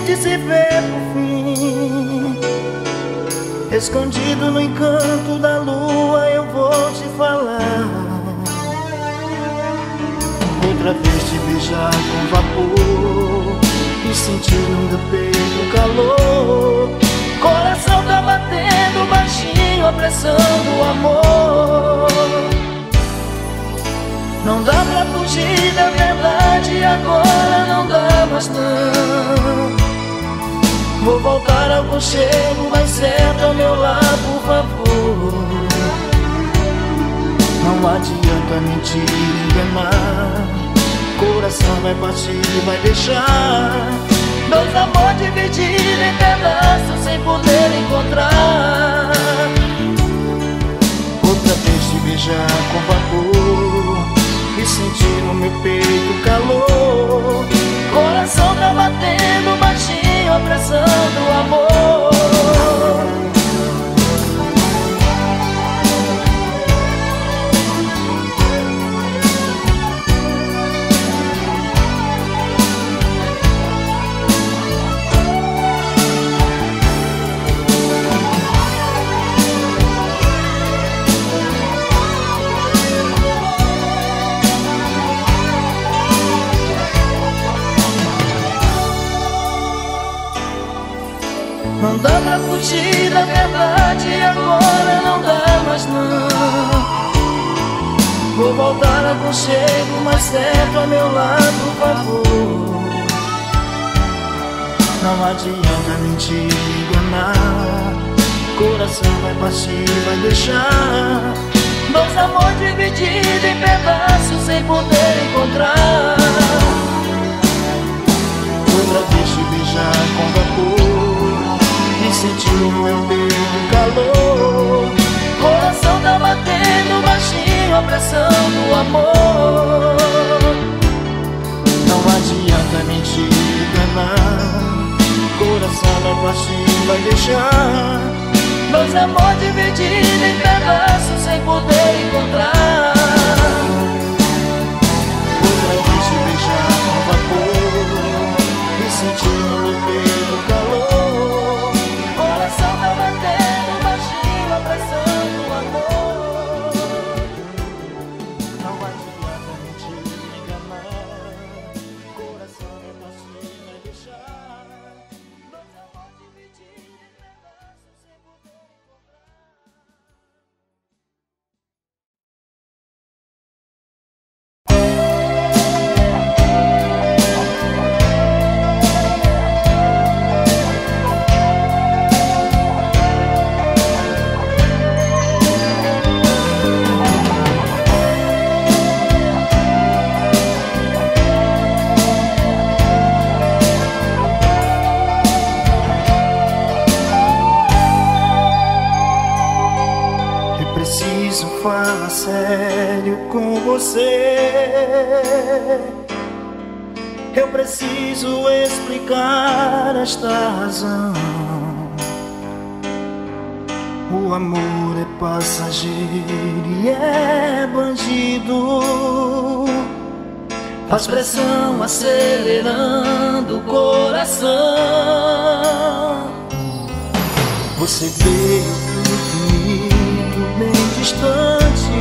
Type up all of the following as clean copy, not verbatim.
gente se vê por fim. Escondido no encanto da lua eu vou te falar. Outra vez te beijar com vapor e sentir no meu peito o calor. Coração tá batendo baixinho, a pressão do amor. Não dá pra fugir da verdade, agora não dá mais não. Vou voltar ao conchego, mas certo ao meu lado, por favor. Não adianta mentir, enganar. Coração vai partir, vai deixar. Dois amor divididos em pedaços sem poder encontrar. Outra vez te beijar com vapor e sentir no meu peito o calor. Coração tá batendo baixinho, a pressão do amor. Não dá pra fugir da verdade, agora não dá mais não. Vou voltar ao conchego, mas certo ao meu lado, por favor. Não adianta mentir, enganar. Coração vai partir, vai deixar. Dois amor divididos em pedaços sem poder encontrar. Outra vez te beijar com vapor e sentir no meu peito o calor. Coração tá batendo baixinho, a pressão do amor. Não adianta mentir, enganar. Coração vai partir, vai deixar. Dois amor divididos em pedaços sem poder encontrar. Outra vez te beijar com vapor e sentir no meu peito o calor. Coração tá batendo baixinho, a pressão do amor. Não adianta mentir, enganar. Coração vai partir, vai deixar. Dois amor divididos em pedaços sem poder encontrar. Preciso falar sério com você. Eu preciso explicar esta razão. O amor é passageiro e é bandido. Faz pressão acelerando o coração. Você veio infinito, bem distante,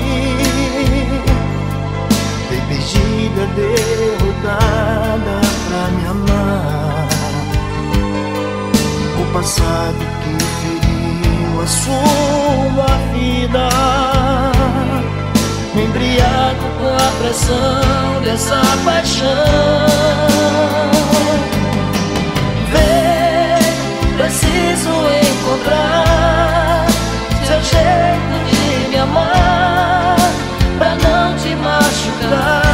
veio perdida, derrotada pra me amar. O passado que feriu a sua vida, me embriago com a pressão dessa paixão. Vem, preciso encontrar seu jeito de me amar, pra não te machucar.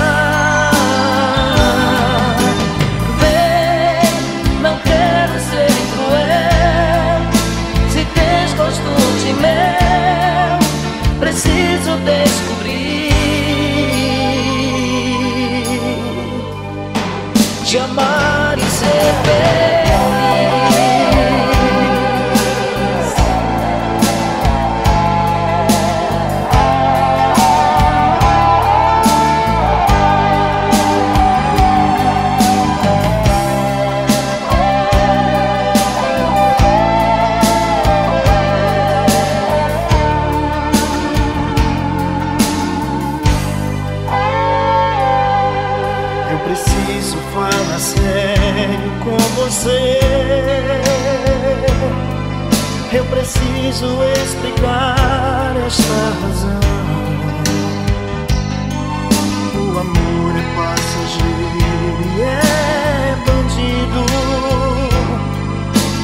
Vem, não quero ser cruel, se tens gosto de mel, preciso descobrir. Te amar e ser feliz. venho com você. Eu preciso explicar esta razão. O amor é passageiro e é bandido,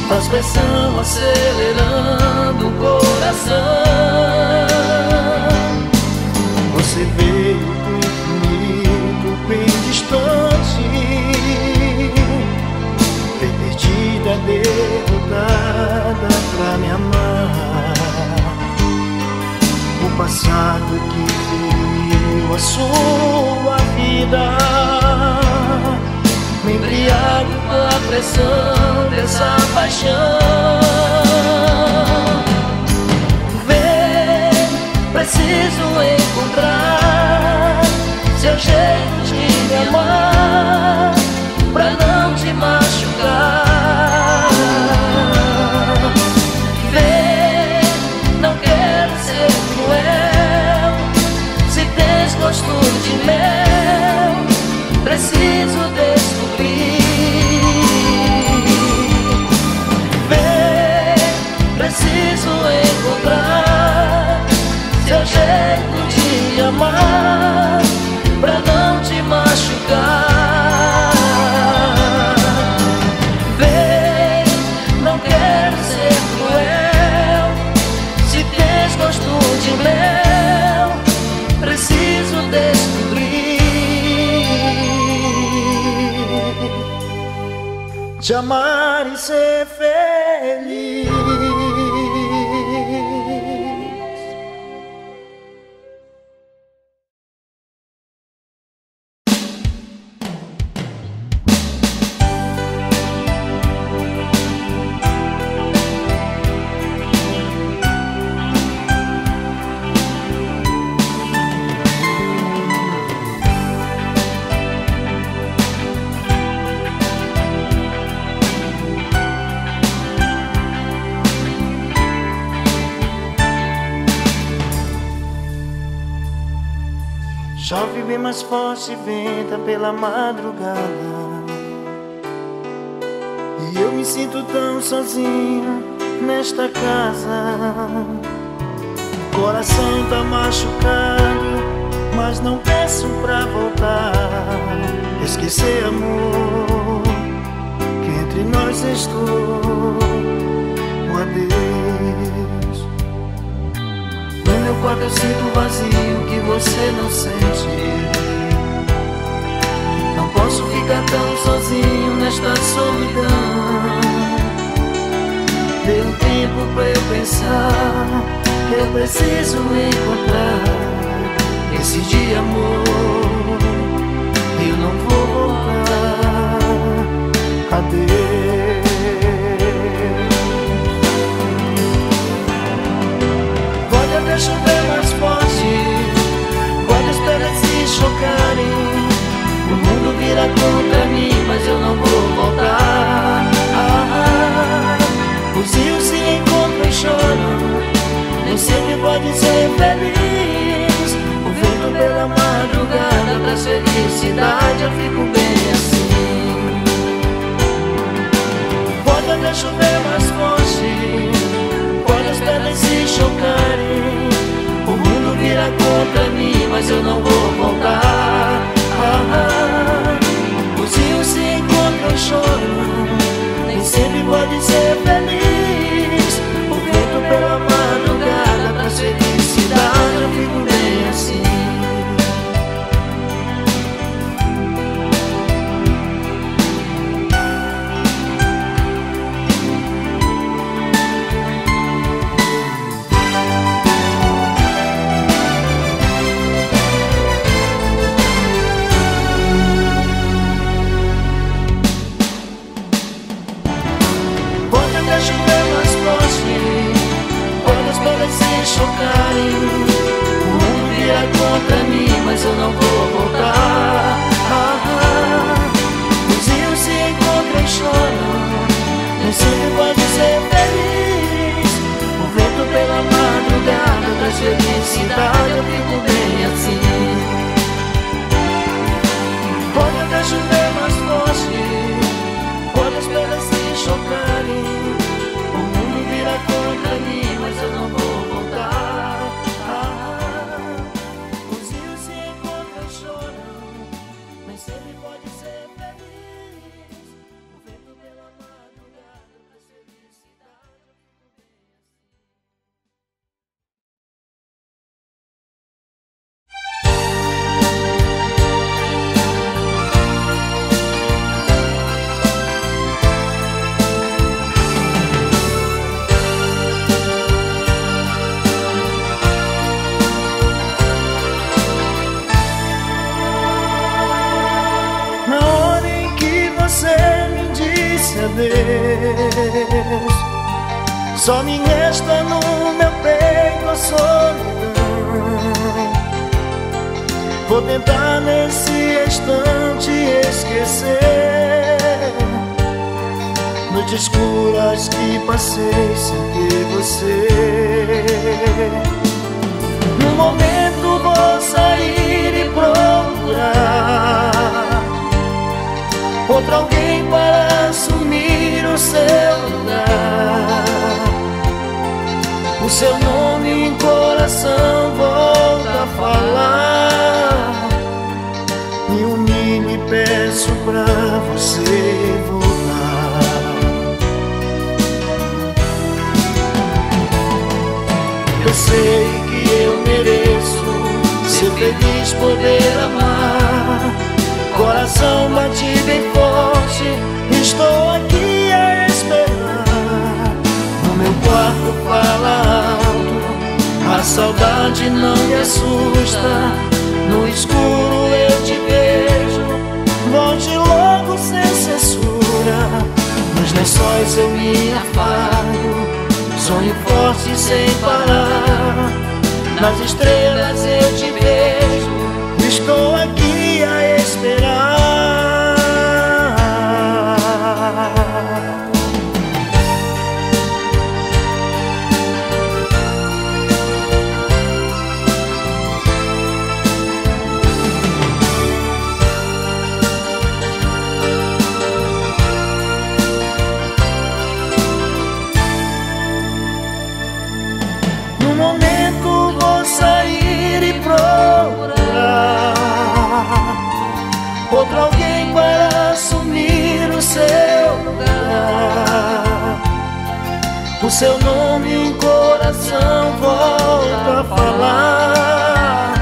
faz pressão acelerando o coração. Você veio do infinito bem distante, bem perdida, derrotada pra me amar. O passado que feriu a sua vida, me embriago com a pressão dessa paixão. Vem, preciso encontrar seu jeito de me amar, pra não te machucar. Vem, não quero ser cruel, se tens gosto de mel, preciso descobrir. Vem, preciso encontrar seu jeito de amar, pra não te machucar. Vem, não quero ser cruel, se tens gosto de mel, preciso descobrir. Te amar e ser feliz. Chove bem mais forte, venta pela madrugada, e eu me sinto tão sozinho nesta casa. Coração tá machucado, mas não peço pra voltar. Esquecer, amor, que entre nós estou. Um adeus. No meu quarto eu sinto vazio que você não sente. Não posso ficar tão sozinho nesta solidão. Dê um tempo pra eu pensar, eu preciso encontrar esse dia, amor. Eu não vou voltar. Adeus. Pode até chover mais forte, pode as pedras se chocarem, o mundo vira contra mim, mas eu não vou voltar. Os rios se encontram e choram, nem sempre pode ser feliz. O vento pela madrugada traz felicidade, eu fico bem assim. Pode até chover mais forte, pode as pedras se chocarem, o mundo vira contra mim, mas eu não vou voltar. Os rios se encontram e choram, nem sempre pode ser feliz. O vento pela madrugada traz felicidade, eu fico bem assim. Chocarem, o mundo vira contra mim, mas eu não vou voltar. Os rios se encontram e choram, nem sempre pode ser feliz. O vento pela madrugada traz felicidade, eu fico bem assim. Pode até chover mais forte, Deus. Só me resta no meu peito a solidão. Vou tentar nesse instante esquecer noites escuras que passei sem ter você. No momento vou sair e procurar outro alguém para assumir o seu lugar. O seu nome em coração volta a falar. Me humilho e peço pra você voltar. Eu sei que eu mereço ser feliz, poder amar. Coração bate bem forte, estou aqui a esperar. No meu quarto fala alto, a saudade não me assusta. No escuro eu te vejo, volte logo sem censura. Nos lençóis eu me afago, sonho forte sem parar. Nas estrelas eu te vejo, estou aqui a esperar. No momento vou sair e procurar outro alguém para assumir o seu lugar. O seu nome em coração volta a falar.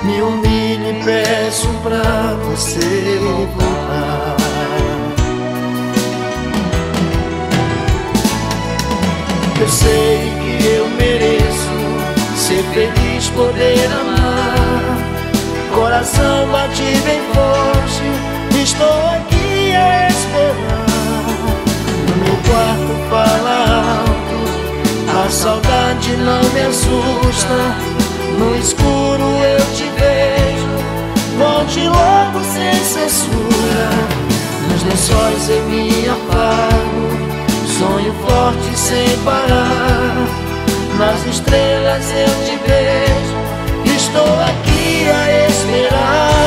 Me humilho e peço pra você voltar. Eu sei que eu mereço ser feliz, poder amar. Coração bate bem forte, estou aqui a esperar. No meu quarto fala alto, a saudade não me assusta. No escuro eu te vejo, volte logo sem censura. Nos lençóis eu me afago, sonho forte sem parar. Nas estrelas eu te vejo, estou aqui a esperar.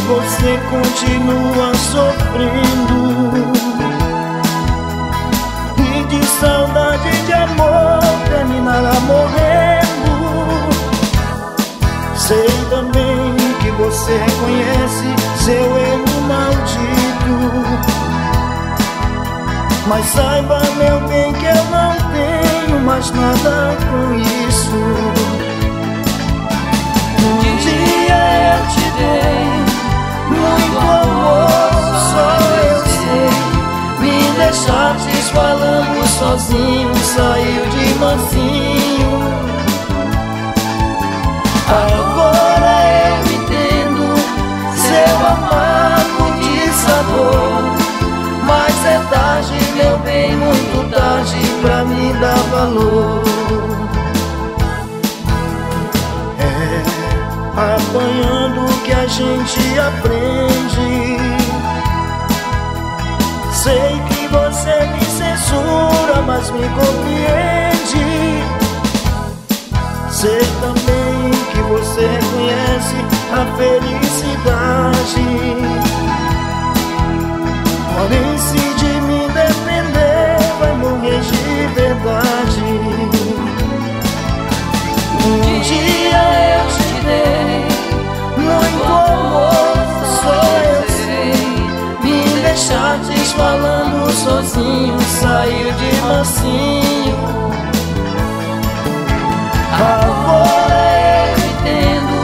Você continua sofrendo e de saudade de amor terminará morrendo. Sei também que você reconhece seu erro maldito, mas saiba, meu bem, que eu não tenho mais nada com isso. Um dia eu te dei muito amor, só eu sei. Me deixastes falando sozinho, saiu de mansinho. Agora eu entendo seu amargo de sabor, mas é tarde, meu bem, muito tarde pra me dar valor. Apanhando que a gente aprende. Sei que você me censura, mas me compreende. Sei também que você reconhece a felicidade. Porém, se de mim depender, vai morrer de verdade. Um dia eu te dei muito falando sozinho, saiu de mansinho. Agora eu entendo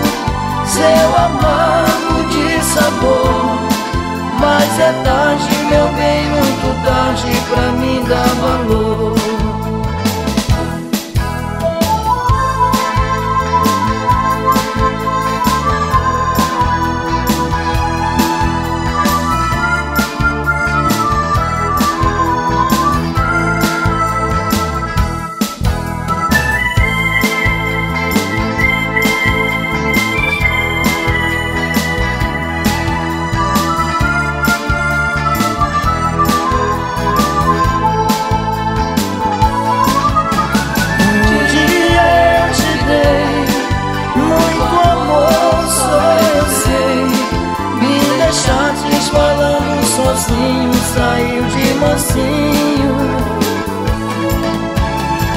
seu amargo de sabor, mas é tarde, meu bem, muito tarde pra mim dar valor. Sozinho, saiu de mansinho.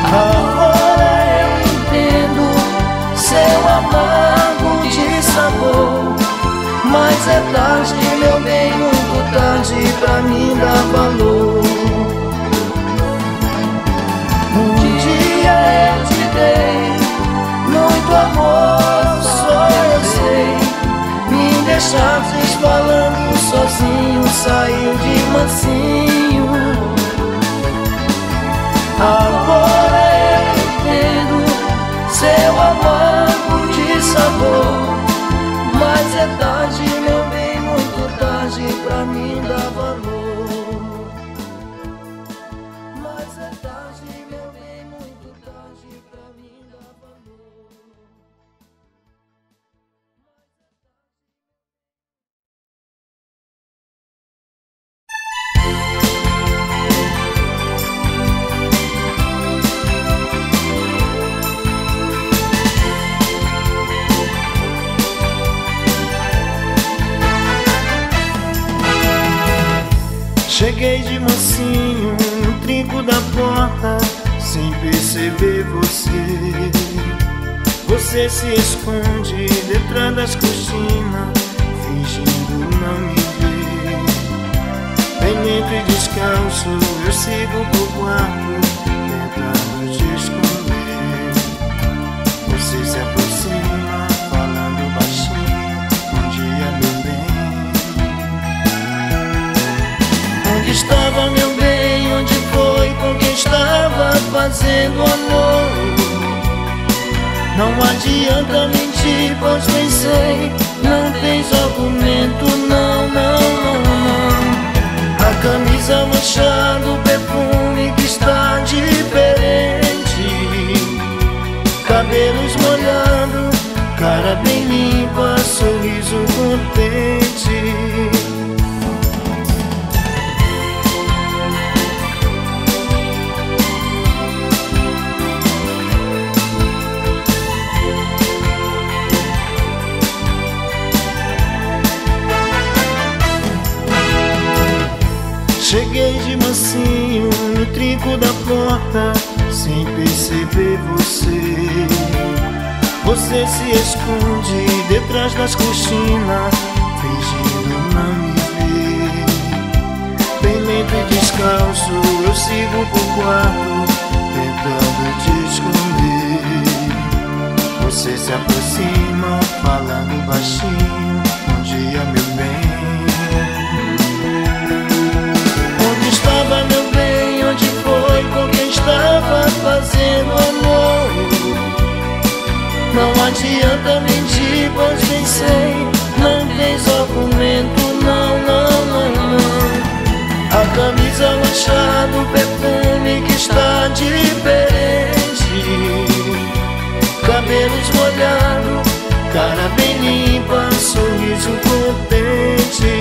Agora eu entendo seu amargo de sabor, mas é tarde, meu bem, muito tarde pra mim dar valor. Um dia eu te dei muito amor, só eu sei. Me deixastes falando sozinho, saiu de mansinho. Agora eu entendo seu amargo de sabor, mas é tarde, meu bem, muito tarde pra mim dar valor. Mas é tarde, meu bem, muito tarde pra mim dar valor. Cheguei de mansinho no trinco da porta, sem perceber você. Você se esconde detrás das cortinas, fingindo não me ver. Penetra e descalço, eu sigo pro quarto, tentando te esconder. Você se aproxima, falando baixinho, bom dia, meu bem. Onde estava, meu bem? Onde foi? Com quem estava fazendo amor? Não adianta mentir, pois bem sei, não tens argumento, não, não, não, não. A camisa manchada, o perfume que está diferente, cabelos molhados, cara bem limpa, sorriso contente. Cheguei de mansinho no trinco da porta, sem perceber você. Você se esconde detrás das cortinas, fingindo não me ver. Bem lento e descalço, eu sigo pro quarto, tentando te esconder. Você se aproxima, falando baixinho, bom dia, meu bem. Onde estava, meu bem? Onde foi? Com quem estava fazendo amor? Não adianta mentir, pois bem sei, não tens argumento, não, não, não, não. A camisa manchada, o perfume que está diferente, cabelos molhados, cara bem limpa, sorriso contente.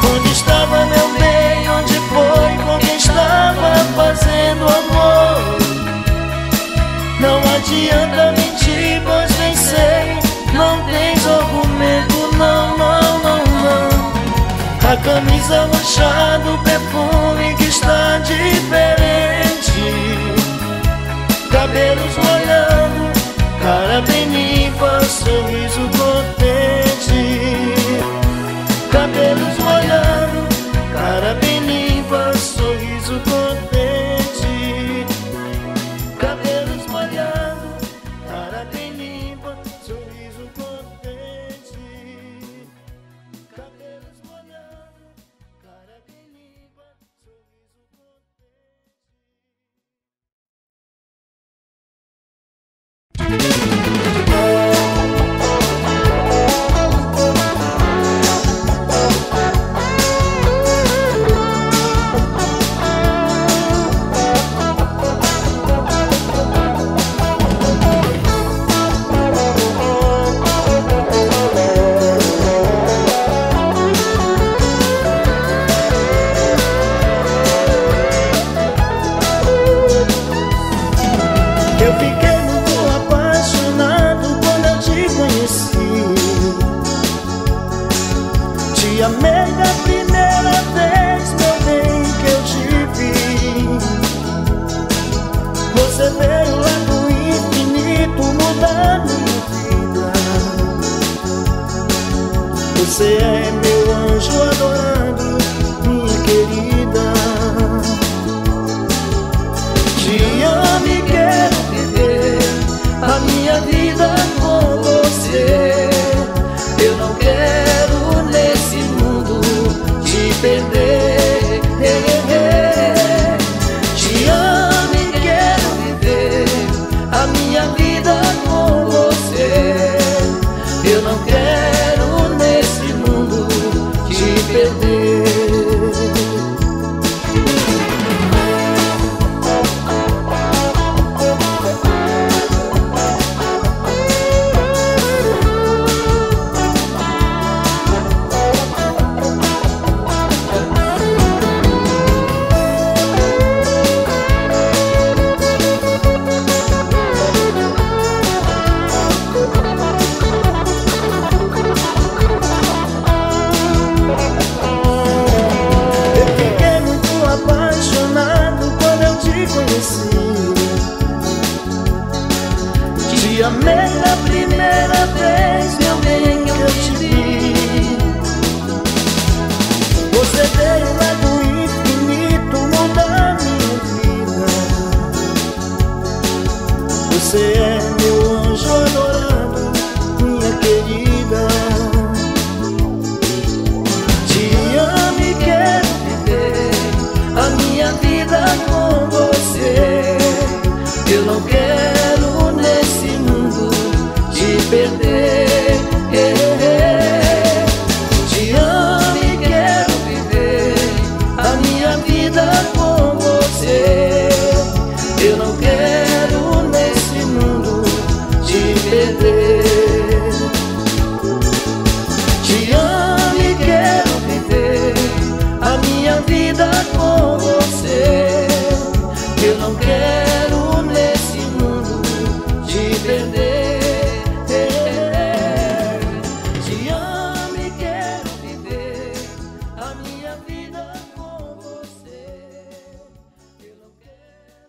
Onde estava, meu bem? Onde foi? Com quem estava fazendo amor? Não adianta mentir, pois bem sei, não tens argumento, não, não, não, não. A camisa manchada, o perfume que está diferente, cabelos molhados, cara bem limpa, sorriso contente. Cabelos molhados, amei da primeira vez, meu bem, que eu te vi. Você veio lá do infinito mudar minha vida. Você é meu anjo adorado, minha querida. Te amo e quero viver a minha vida com você. Eu não quero nesse mundo te perder. Te amo e quero viver a minha vida com você. Eu não quero nesse mundo te perder. Te amei na primeira vez, meu bem, que eu te vi. Você veio lá do infinito mudar minha vida. Você é meu anjo adorado, minha querida. Te amo e quero viver a minha vida com você. Eu não quero nesse mundo te perder. Te amo e quero viver a minha vida com você. Eu não quero nesse mundo te perder. Te amo e quero viver a minha vida com você. Eu não quero nesse mundo te perder. Te amo e quero viver a minha vida com você. Eu não quero nesse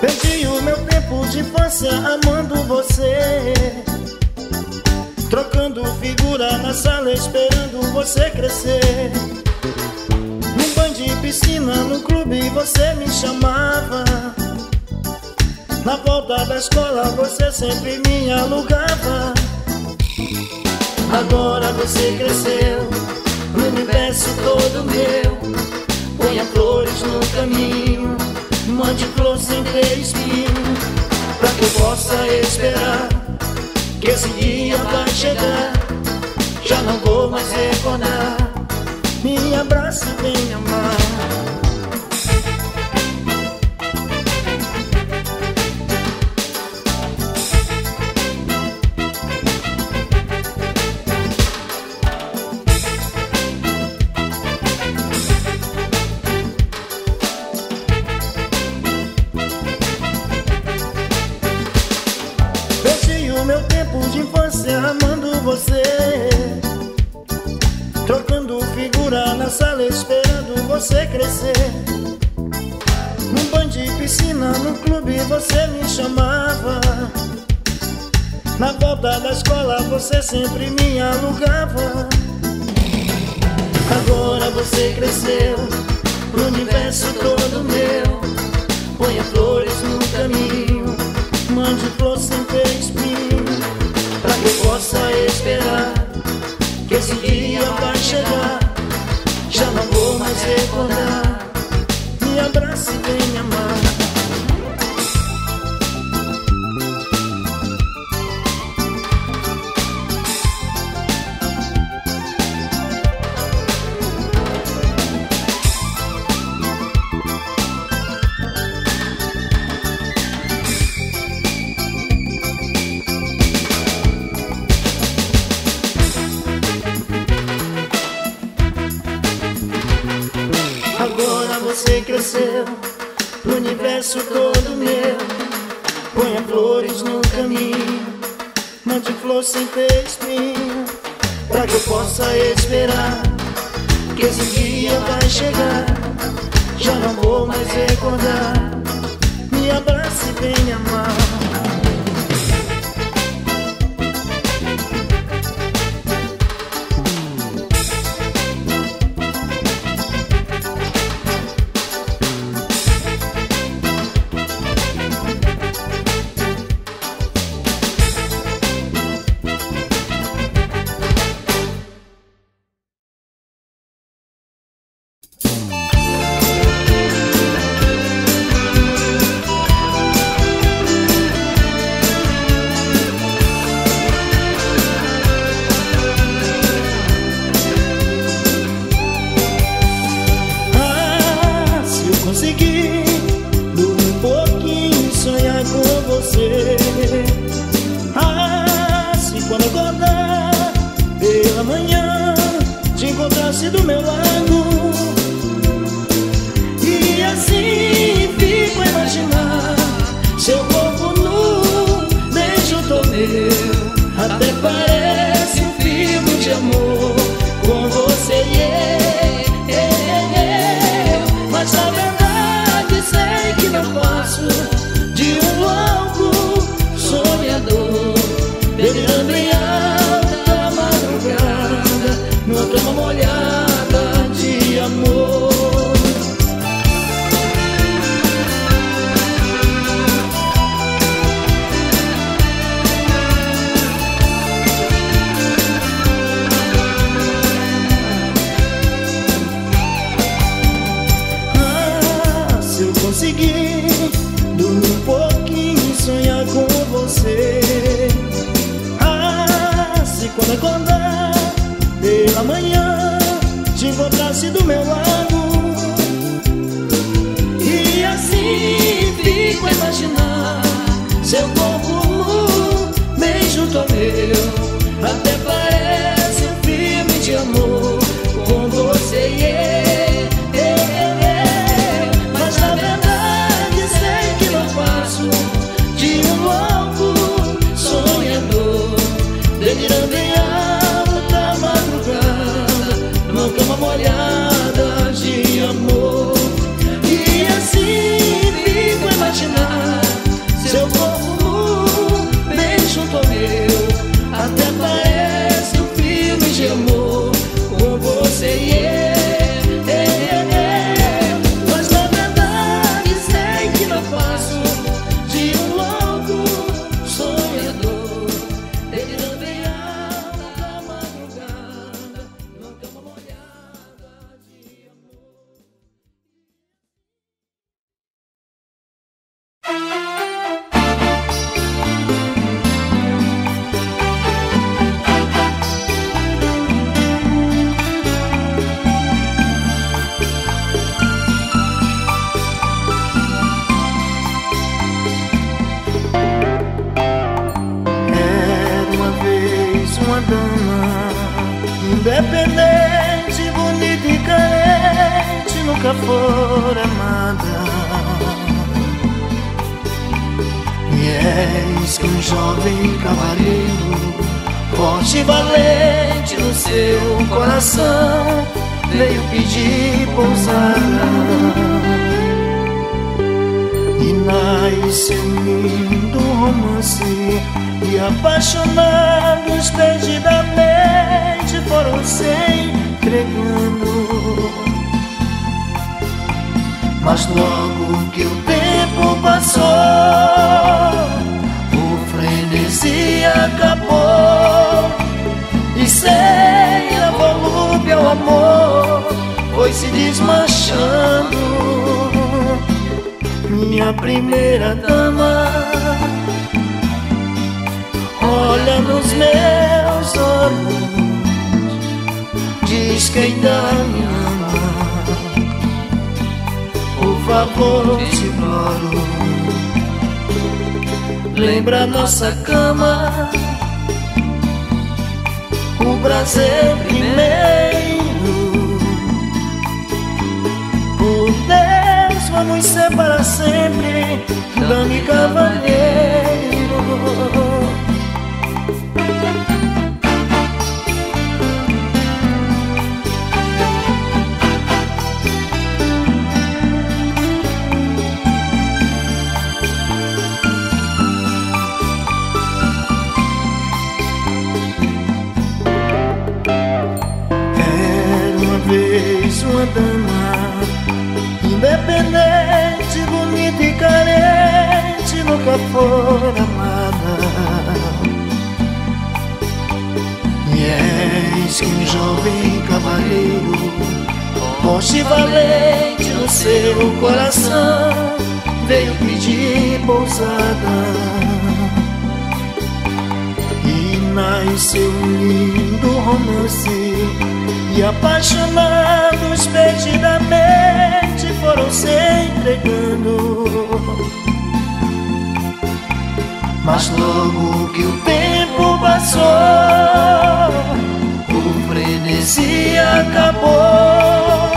Perdi o meu tempo de infância amando você, trocando figura na sala esperando você crescer. Num banho de piscina, no clube você me chamava. Na volta da escola você sempre me alugava. Agora você cresceu, o universo todo meu. Ponha flores no caminho, mande flor sem ter espinho, pra que eu possa esperar que esse dia vai chegar. Já não vou mais recordar, me abraça e vem amar. Meu tempo de infância amando você, trocando figura na sala esperando você crescer. Num banho de piscina, no clube você me chamava. Na volta da escola você sempre me alugava. Agora você cresceu, o universo todo meu. Ponha flores no caminho, mande flor sem ter espinho, pra que eu possa esperar que esse dia vai chegar. Já não vou mais recordar, me abraça e vem me amar. universo todo meu. Ponha flores no caminho, mande flor sem ter espinho, pra que eu possa esperar que esse dia vai chegar. Já não vou mais recordar, me abrace e vem me amar. Do meu lado, e assim fico a imaginar seu corpo nu, beijo todo meu. Até parece um filme de amor com você e eu. Mas na verdade sei que não passo de um louco sonhador, delirando em alta madrugada, numa cama molhada de amor. Se eu conseguir dormir um pouquinho e sonhar com você, se quando acordar pela manhã te encontrasse do meu lado, e assim fico a imaginar seu corpo nu, bem junto ao meu. Até parece um filme de amor com você e eu. Mas na verdade sei que não passo de um louco sonhador, delirando em alta madrugada, numa cama molhada de amor. E assim fico a imaginar seu corpo nu, bem junto ao meu. Até parece um filme de amor com você e eu. Mas na verdade sei que não passo de um louco sonhador, delirando em alta madrugada, numa cama molhada de amor. Era uma vez uma dama, independente, bonita e carente, nunca fora amada. E eis que um jovem cavaleiro, forte e valente no seu coração, veio pedir pousada. E nasceu um lindo romance, e apaixonados perdidamente foram se entregando. Mas logo que o tempo passou, o frenesi acabou, e sem a volúpia o amor foi se desmanchando. Minha primeira dama, olha nos meus olhos, diz que ainda me ama. Por favor, te imploro, lembra nossa cama, o prazer primeiro. Por Deus, vamos separar sempre, dame cavalheiro. Uma dama independente, bonita e carente, nunca fora amada. E eis que um jovem cavalheiro, forte e valente no seu coração, veio pedir pousada. E nasceu um lindo romance, e apaixonados perdidamente foram se entregando. Mas logo que o tempo passou, o frenesi acabou,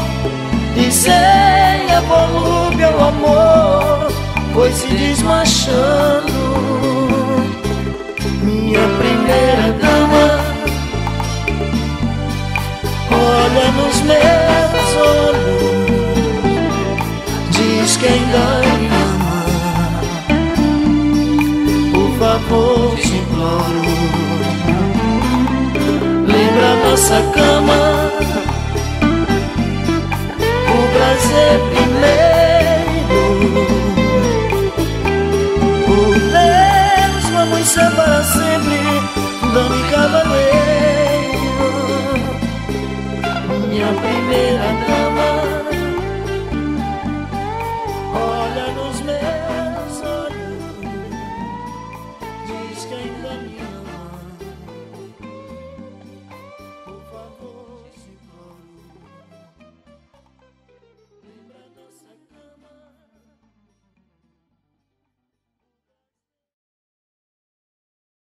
e sem a volúpia o amor foi se desmanchando. Minha primeira dama, olha nos meus olhos, diz que ainda me ama. Por favor, te imploro, lembra nossa cama, o prazer primeiro. Por Deus, vamos ser para sempre.